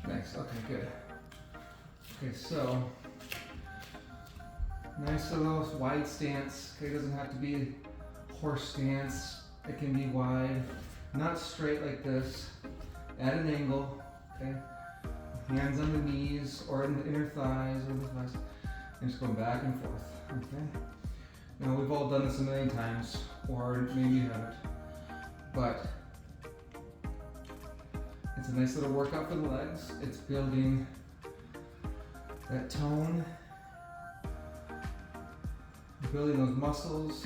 Nice, okay, good. Okay, so, nice little wide stance. Okay, it doesn't have to be horse stance. It can be wide, not straight like this. At an angle, okay? Hands on the knees or in the inner thighs or the thighs. And just going back and forth, okay? Now we've all done this a million times, or maybe you haven't. But it's a nice little workout for the legs. It's building that tone, building those muscles,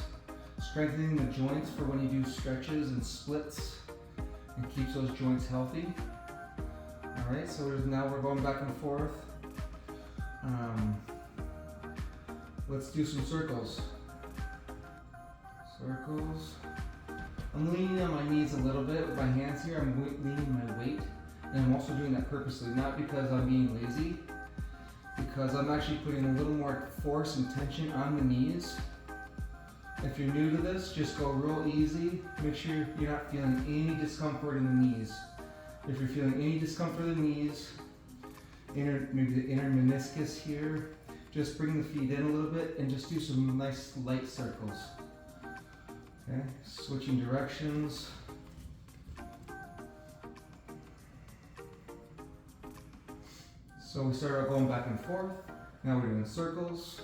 strengthening the joints for when you do stretches and splits, and keeps those joints healthy. All right, so now we're going back and forth. Let's do some circles. Circles. I'm leaning on my knees a little bit with my hands here. I'm leaning my weight, and I'm also doing that purposely, not because I'm being lazy, because I'm actually putting a little more force and tension on the knees. If you're new to this, just go real easy. Make sure you're not feeling any discomfort in the knees. If you're feeling any discomfort in the knees, maybe the inner meniscus here, just bring the feet in a little bit and just do some nice light circles. Okay, switching directions. So we started out going back and forth. Now we're doing circles.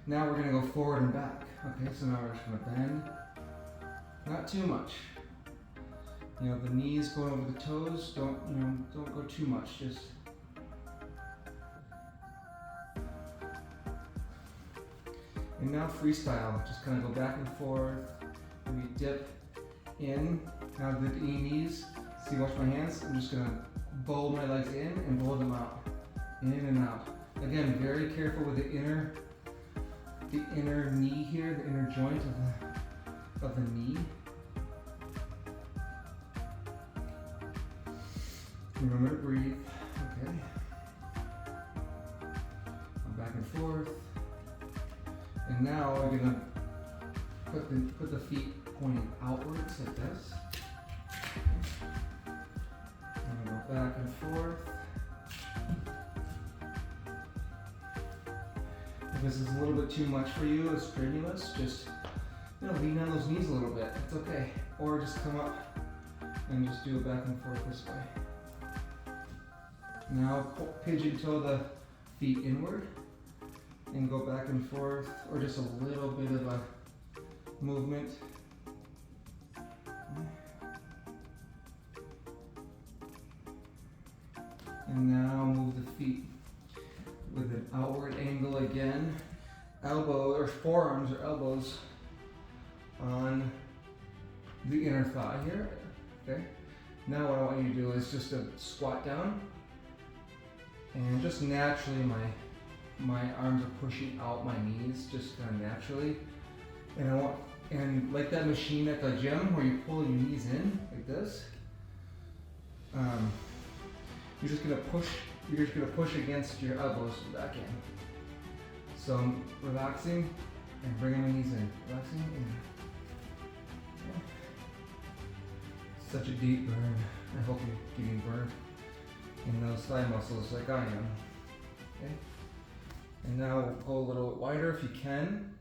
Now we're gonna go forward and back. Okay, so now we're just gonna bend. Not too much. You know, the knees going over the toes, don't go too much, just and now freestyle, just kind of go back and forth, maybe dip in. Now the knees, see, watch my hands, I'm just gonna bowl my legs in and bowl them out, in and out. Again, very careful with the inner knee here, the inner joint of the knee. Remember to breathe, okay. Back and forth. And now we're gonna put the feet pointing outwards like this. And go back and forth. If this is a little bit too much for you, it's strenuous, just lean on those knees a little bit. It's okay. Or just come up and just do it back and forth this way. Now pigeon toe the feet inward and go back and forth, or just a little bit of a movement. And now move the feet with an outward angle again. Elbow or forearms or elbows on the inner thigh here. Okay. Now what I want you to do is just to squat down, and just naturally my arms are pushing out my knees, just kind of naturally. And like that machine at the gym where you pull your knees in like this. You're just gonna push against your elbows back in. So I'm relaxing and bringing my knees in, relaxing in. Okay. Such a deep burn. I hope you're getting burned in those thigh muscles like I am. Okay. And now we'll go a little bit wider if you can.